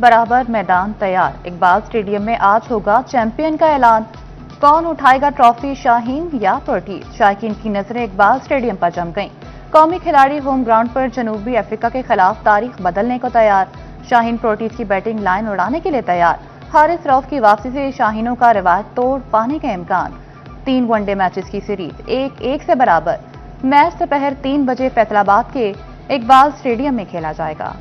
برابر میدان تیار، اقبال اسٹیڈیم میں آج ہوگا چیمپئن کا اعلان۔ کون اٹھائے گا ٹرافی، شاہین یا پروٹیز؟ شائقین کی نظریں اقبال اسٹیڈیم پر جم گئیں۔ قومی کھلاڑی ہوم گراؤنڈ پر جنوبی افریقہ کے خلاف تاریخ بدلنے کو تیار۔ شاہین پروٹیز کی بیٹنگ لائن اڑانے کے لیے تیار۔ حارث رؤف کی واپسی سے شاہینوں کا روایت توڑ پانے کا امکان۔ 3 ون ڈے میچز کی سیریز 1-1 سے برابر۔ میچ دوپہر 3 بجے فیصل آباد کے اقبال اسٹیڈیم میں کھیلا جائے گا۔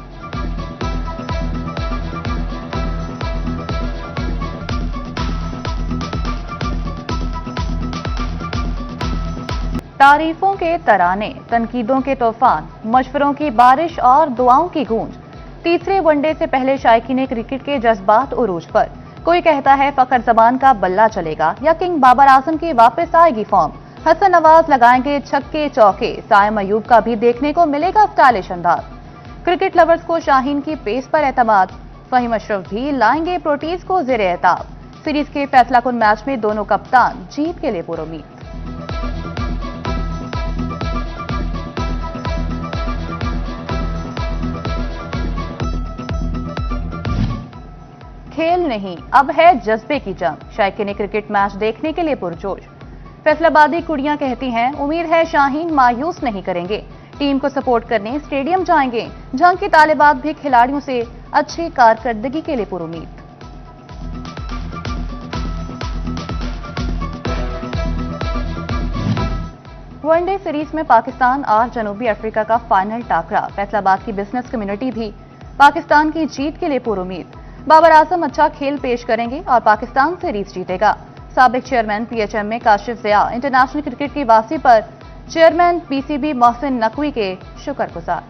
تعریفوں کے ترانے، تنقیدوں کے طوفان، مشوروں کی بارش اور دعاؤں کی گونج۔ تیسرے ون ڈے سے پہلے شائقین کرکٹ کے جذبات عروج پر۔ کوئی کہتا ہے فخر زمان کا بلہ چلے گا یا کنگ بابر اعظم کی واپس آئے گی فارم۔ حسن نواز لگائیں گے چھکے چوکے، سائم ایوب کا بھی دیکھنے کو ملے گا اسٹائلش انداز۔ کرکٹ لورز کو شاہین کی پیس پر اعتماد، فہیم اشرف بھی لائیں گے پروٹیز کو زیر اعتاب۔ سیریز کے فیصلہ کن میچ میں دونوں کپتان جیت کے لیے پر امید۔ کھیل نہیں، اب ہے جذبے کی جنگ، شائقین کرکٹ میچ دیکھنے کے لیے پرجوش۔ فیصل آبادی کڑیاں کہتی ہیں امید ہے شاہین مایوس نہیں کریں گے، ٹیم کو سپورٹ کرنے اسٹیڈیم جائیں گے۔ جنگ کے طالبات بھی کھلاڑیوں سے اچھی کارکردگی کے لیے پر امید۔ ون ڈے سیریز میں پاکستان اور جنوبی افریقہ کا فائنل ٹاکرا، فیصل آباد کی بزنس کمیونٹی بھی پاکستان کی جیت کے لیے پر امید۔ بابر اعظم اچھا کھیل پیش کریں گے اور پاکستان سیریز جیتے گا۔ سابق چیئرمین پی ایچ ایم میں کاشف ضیاء انٹرنیشنل کرکٹ کی واپسی پر chairman P C B Mohsin Naqvi کے شکر گزار۔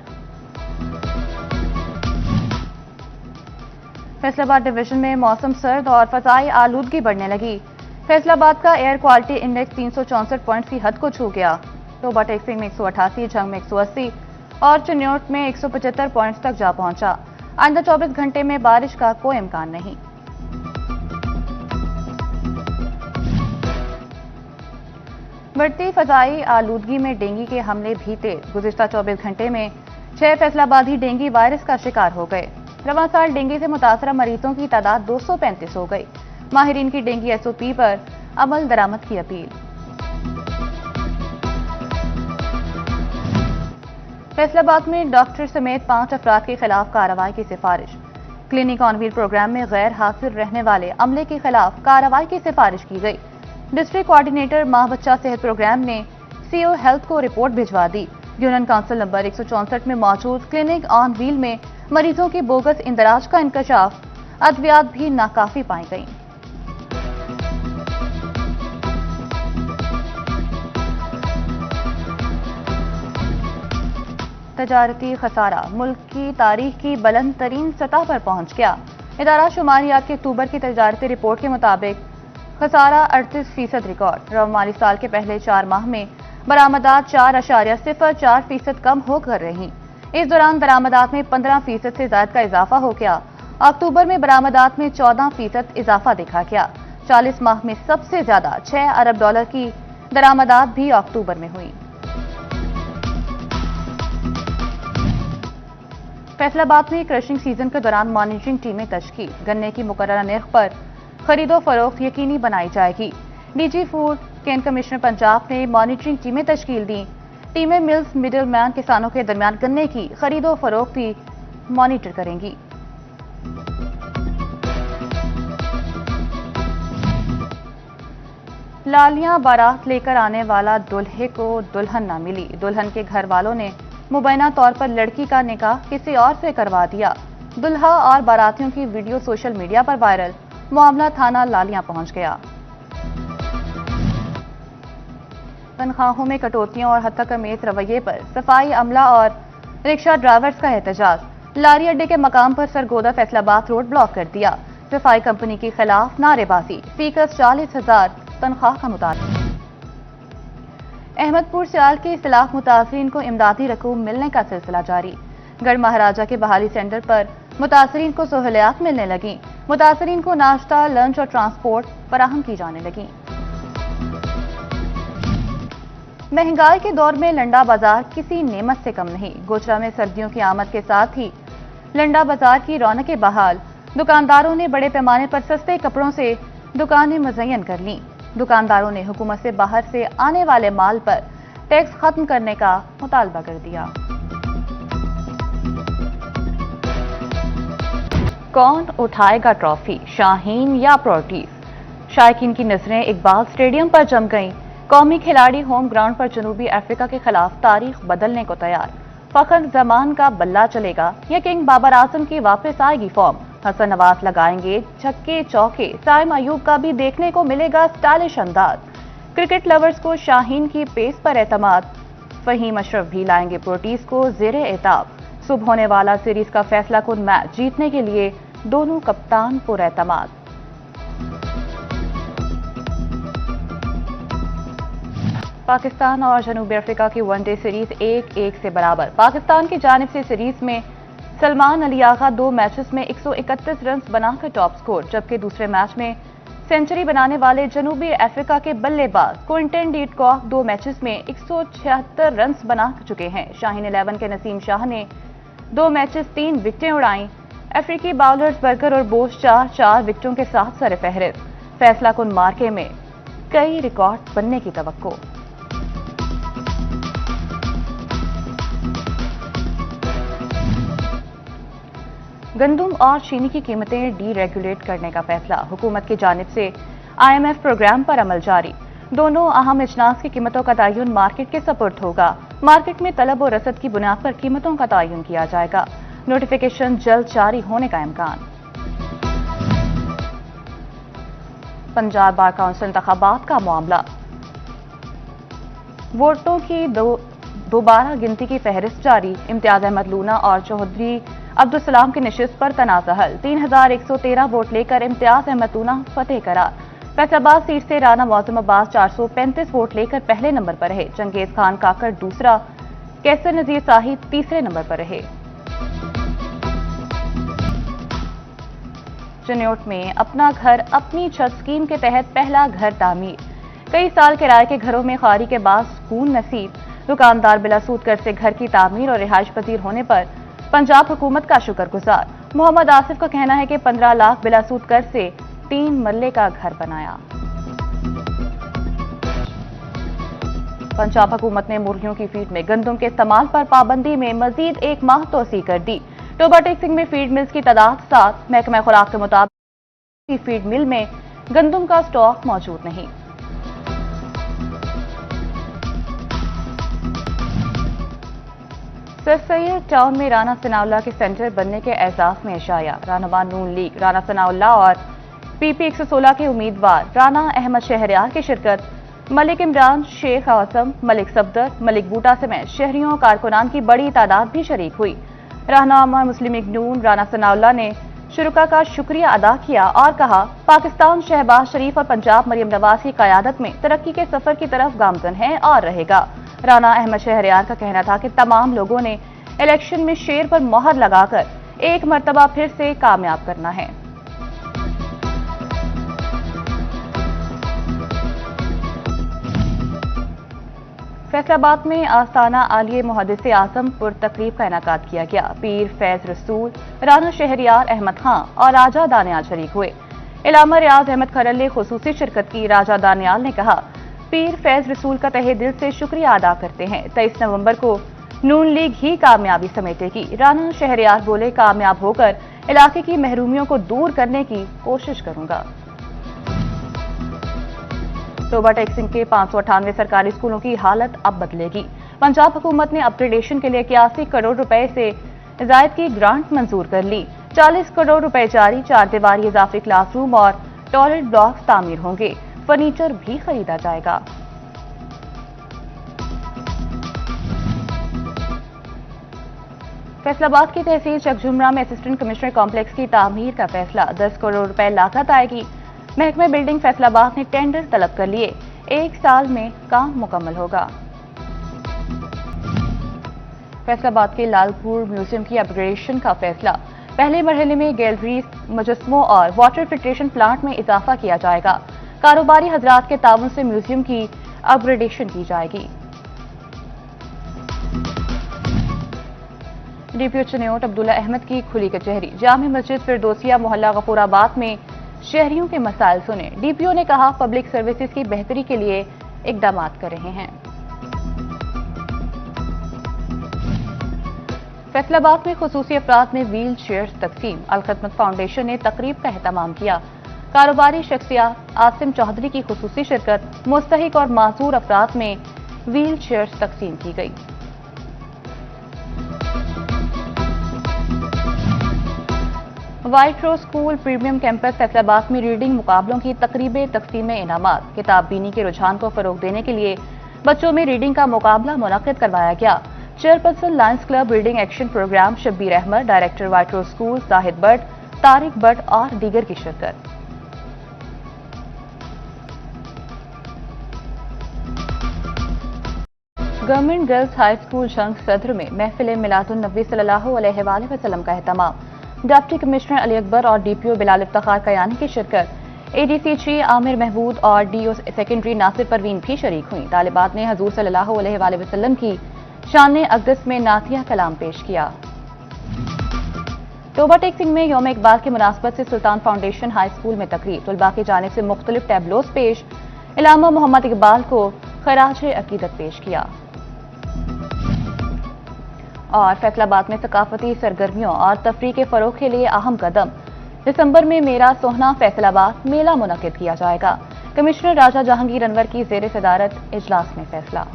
فیصل آباد ڈویژن میں موسم سرد اور فضائی آلودگی بڑھنے لگی۔ فیصل آباد کا ایئر کوالٹی انڈیکس 364 پوائنٹ کی حد کو چھو گیا۔ ٹوبہ ٹیکسنگ میں 188، جھنگ میں 180 اور چنیوٹ میں 175 پوائنٹس تک جا پہنچا۔ آئندہ 24 گھنٹے میں بارش کا کوئی امکان نہیں۔ بڑھتی فضائی آلودگی میں ڈینگی کے حملے بھی تیز۔ گزشتہ 24 گھنٹے میں 6 فیصل آبادی ڈینگی وائرس کا شکار ہو گئے۔ رواں سال ڈینگی سے متاثرہ مریضوں کی تعداد 235 ہو گئی۔ ماہرین کی ڈینگی ایس او پی پر عمل درآمد کی اپیل۔ فیصل آباد میں ڈاکٹر سمیت 5 افراد کے خلاف کارروائی کی سفارش۔ کلینک آن ویل پروگرام میں غیر حاضر رہنے والے عملے کے خلاف کارروائی کی سفارش کی گئی۔ ڈسٹرکٹ کوارڈینیٹر ماں بچہ صحت پروگرام نے سی او ہیلتھ کو رپورٹ بھجوا دی۔ یونین کونسل نمبر 164 میں موجود کلینک آن ویل میں مریضوں کی بوگس اندراج کا انکشاف، ادویات بھی ناکافی پائی گئیں۔ تجارتی خسارہ ملک کی تاریخ کی بلند ترین سطح پر پہنچ گیا۔ ادارہ شماریات کے اکتوبر کی تجارتی رپورٹ کے مطابق خسارہ 38% ریکارڈ۔ رواں مالی سال کے پہلے 4 ماہ میں برآمدات 4.04% کم ہو کر رہیں۔ اس دوران درآمدات میں 15% سے زائد کا اضافہ ہو گیا۔ اکتوبر میں برآمدات میں 14% اضافہ دیکھا گیا۔ 40 ماہ میں سب سے زیادہ $6 ارب کی درآمدات بھی اکتوبر میں ہوئی۔ فیصل آباد میں کرشنگ سیزن کے دوران مانیٹرنگ ٹیمیں تشکیل، گنے کی مقررہ نرخ پر خرید و فروخت یقینی بنائی جائے گی۔ D G food cane commissioner Punjab نے مانیٹرنگ ٹیمیں تشکیل دیں۔ ٹیمیں ملز مڈل مین کسانوں کے درمیان گنے کی خرید و فروخت بھی مانیٹر کریں گی۔ لالیاں بارات لے کر آنے والا دلہے کو دلہن نہ ملی۔ دلہن کے گھر والوں نے مبینہ طور پر لڑکی کا نکاح کسی اور سے کروا دیا۔ دلہا اور باراتیوں کی ویڈیو سوشل میڈیا پر وائرل، معاملہ تھانہ لالیاں پہنچ گیا۔ تنخواہوں میں کٹوتیوں اور حد امیز رویے پر صفائی عملہ اور رکشہ ڈرائیورز کا احتجاج۔ لاری اڈے کے مقام پر سرگودا فیصل آباد روڈ بلاک کر دیا۔ صفائی کمپنی کے خلاف نعرے بازی، فیکس 40,000 تنخواہ کا مطالبہ۔ احمد پور سیال کے اصلاح متاثرین کو امدادی رقوم ملنے کا سلسلہ جاری۔ گڑھ مہاراجہ کے بحالی سینٹر پر متاثرین کو سہولیات ملنے لگیں۔ متاثرین کو ناشتہ، لنچ اور ٹرانسپورٹ فراہم کی جانے لگیں۔ مہنگائی کے دور میں لنڈا بازار کسی نعمت سے کم نہیں۔ گوچرا میں سردیوں کی آمد کے ساتھ ہی لنڈا بازار کی رونقیں بحال۔ दुकानदारों ने बड़े पैमाने पर सस्ते कपड़ों से दुकानें मुज़य्यन कर लीं। दुकानदारों ने हुकूमत से बाहर से आने वाले माल पर टैक्स खत्म करने का मुतालबा कर दिया। कौन उठाएगा ट्रॉफी, शाहीन या प्रोटीज? शायकीन की नजरें इकबाल स्टेडियम पर जम गईं। कौमी खिलाड़ी होम ग्राउंड पर जनूबी अफ्रीका के खिलाफ तारीख बदलने को तैयार। फखर जमान का बल्ला चलेगा या किंग बाबर आजम की वापस आएगी फॉर्म? हसन नवाज लगाएंगे छक्के चौके, साइम अयूब का भी देखने को मिलेगा स्टाइलिश अंदाज। क्रिकेट लवर्स को शाहीन की पेस पर एतमाद। फहीम अशरफ भी लाएंगे प्रोटीज को ज़ेरे एताब। सुबह होने वाला सीरीज का फैसला कुन मैच जीतने के लिए दोनों कप्तान पुरएतमाद। पाकिस्तान और जनूबी अफ्रीका की वनडे सीरीज 1-1 से बराबर। पाकिस्तान की जानिब से सीरीज में सलमान अली आगा 2 मैचेस में 131 रन बनाकर टॉप स्कोर, जबकि दूसरे मैच में सेंचुरी बनाने वाले जनूबी अफ्रीका के बल्लेबाज क्विंटन डी कॉक 2 मैचेस में 176 रन बना चुके हैं। शाहीन 11 के नसीम शाह ने 2 मैचेस 3 विकेटें उड़ाईं। अफ्रीकी बाउलर्स बर्गर और बोस 4-4 विकेटों के साथ सरफहरिस्त। फैसला कुन मार्के में कई रिकॉर्ड बनने की तवक्को। गंदम और चीनी की कीमतें डीरेगुलेट करने का फैसला। हुकूमत की जानिब से IMF प्रोग्राम पर अमल जारी। दोनों अहम अजनास की कीमतों का तयन मार्केट के सपुर्द होगा। मार्केट में तलब और रसद की बुनियाद पर कीमतों का तयन किया जाएगा। नोटिफिकेशन जल्द जारी होने का इम्कान। पंजाब बार काउंसिल इंतखाबात का मामला। वोटों की दोबारा गिनती की फहरिस्त जारी। इम्तियाज अहमद लूना और चौधरी अब्दुल सलाम की नशिस्त पर तनाज़ा हल। 3113 वोट लेकर इम्तियाज अहमद लूना फतेह करार। फैसलाबाद सीट से राना मौसम अब्बास 435 वोट लेकर पहले नंबर पर रहे। चंगेज खान काकड़ दूसरा, कैसर नजीर साहिब तीसरे नंबर पर रहे। चिन्योट में अपना घर अपनी छत स्कीम के तहत पहला घर तामीर। कई साल किराए के घरों में खारी के बाद सुकून नसीब। दुकानदार बिलासूद कर से घर की तामीर और रिहाइश पजीर होने पर पंजाब हुकूमत का शुक्रगुजार। मोहम्मद आसिफ का कहना है कि 15 लाख बिलासूद कर से 3 मरले का घर बनाया। पंजाब हुकूमत ने मुर्गियों की फीड में गंदम के इस्तेमाल पर पाबंदी में मजीद 1 माह तोसी कर दी। टोबा टेक्सिंग में फीड मिल्स की तादाद 7। महकमा खुराक के मुताबिक फीड मिल में गंदम का स्टॉक मौजूद नहीं। सर सैयद टाउन में राना सनाउल्लाह के सेंटर बनने के एहसास में इशाया। रहनुमा नून लीग राना सनाउल्लाह और PP 116 के उम्मीदवार राना अहमद शहरियार की शिरकत। मलिक इमरान, शेख आसम, मलिक सफदर, मलिक बूटा समेत शहरियों कारकुनान की बड़ी तादाद भी शरीक हुई। रहनुमा मुस्लिम लीग नून राना सनाउल्लाह ने शुरका का शुक्रिया अदा किया और कहा, पाकिस्तान शहबाज शरीफ और पंजाब मरियम नवाज की क़यादत में तरक्की के सफर की तरफ गामजन है और रहेगा। राना अहमद शहरियार का कहना था कि तमाम लोगों ने इलेक्शन में शेर पर मोहर लगाकर एक मर्तबा फिर से कामयाब करना है। फैसलाबाद में आस्ताना आलिया मुहद्दिस आजम पर तकरीब का इनेकाद किया गया। पीर फैज रसूल, राना शहरियार, अहमद खां और राजा दानियाल शरीक हुए। इलामा रियाज अहमद खरल ने खुसूसी शिरकत की। राजा दानियाल ने कहा, पीर फैज रसूल का तहे दिल से शुक्रिया अदा करते हैं। 23 नवंबर को नून लीग ही कामयाबी समेटेगी। राना शहरियार बोले, कामयाब होकर इलाके की महरूमियों को दूर करने की कोशिश करूंगा। टोबा टेक्सिंग के 598 सरकारी स्कूलों की हालत अब बदलेगी। पंजाब हुकूमत ने अपग्रेडेशन के लिए 81 करोड़ रुपए से जायद की ग्रांट मंजूर कर ली। 40 करोड़ रुपए जारी। 4 दीवारी इजाफी क्लासरूम और टॉयलेट ब्लॉक्स तामीर होंगे। फर्नीचर भी खरीदा जाएगा। फैसलाबाद की तहसील चकझुमरा में असिस्टेंट कमिश्नर कॉम्प्लेक्स की तामीर का फैसला। 10 करोड़ रुपए लागत आएगी। महकमा बिल्डिंग फैसलाबाद ने टेंडर तलब कर लिए। 1 साल में काम मुकम्मल होगा। फैसलाबाद के लालपुर म्यूजियम की अपग्रेडेशन का फैसला। पहले मरहले में गैलरीज, मुजस्मों और वाटर फिल्ट्रेशन प्लांट में इजाफा किया जाएगा। कारोबारी हजरात के ताउन से म्यूजियम की अपग्रेडेशन की जाएगी। डीपीओ चनियोट अब्दुल्ला अहमद की खुली कचहरी। जामे मस्जिद फिरदौसिया मोहल्ला गफूराबाद में शहरियों के मसाइल सुने। डीपीओ ने कहा पब्लिक सर्विसेज की बेहतरी के लिए इकदाम कर रहे हैं। फैसलाबाद में खुसूसी अफराद में व्हील चेयर्स तकसीम। अलखदमत फाउंडेशन ने तकरीब का एहतमाम किया। कारोबारी शख्सियत आसिम चौधरी की खुसूसी शिरकत। मुस्तहिक और माजूर अफराद में व्हील चेयर्स तकसीम की गई। White rose school premium campus Faisalabad में रीडिंग मुकाबलों की तकरीबें तकसीम इनामात। किताब बीनी के रुझान को फरोग देने के लिए बच्चों में रीडिंग का मुकाबला मुनक्किद करवाया गया। Chairperson lions club reading action programme Shabbir Ahmed, director white rose school Zahid Butt, Tariq Butt और दीगर की शिरकत। गवर्नमेंट गर्ल्स हाई स्कूल जंग सदर में महफिल मिलादुन नबी सल्लल्लाहु अलैहि वसल्लम का एहतमाम। डिप्टी कमिश्नर अली अकबर और डीपीओ बिलाल इफ्तिखार कयानी की शिरकत। एडीसी ची आमिर महमूद और डीओ सेकेंडरी नासिर परवीन भी शरीक हुई। तालिबात ने हजूर सल्लल्लाहु अलैहि वसल्लम की शान अक़दस में नातिया कलाम पेश किया। तोबा टेक सिंह में यौम इकबाल की मुनासबत से सुल्तान फाउंडेशन हाई स्कूल में तकरीब। तुलबा की जानिब से मुख्तलिफ टैबलोस पेश। इलामा मोहम्मद इकबाल को खराज अकीदत पेश किया। और फैसलाबाद में सकाफती सरगर्मियों और तफरीह के फरोग के लिए अहम कदम। दिसंबर में मेरा सोहना फैसलाबाद मेला मुनक्किद किया जाएगा। कमिश्नर राजा जहांगीर अनवर की ज़ेर सदारत इजलास में फैसला।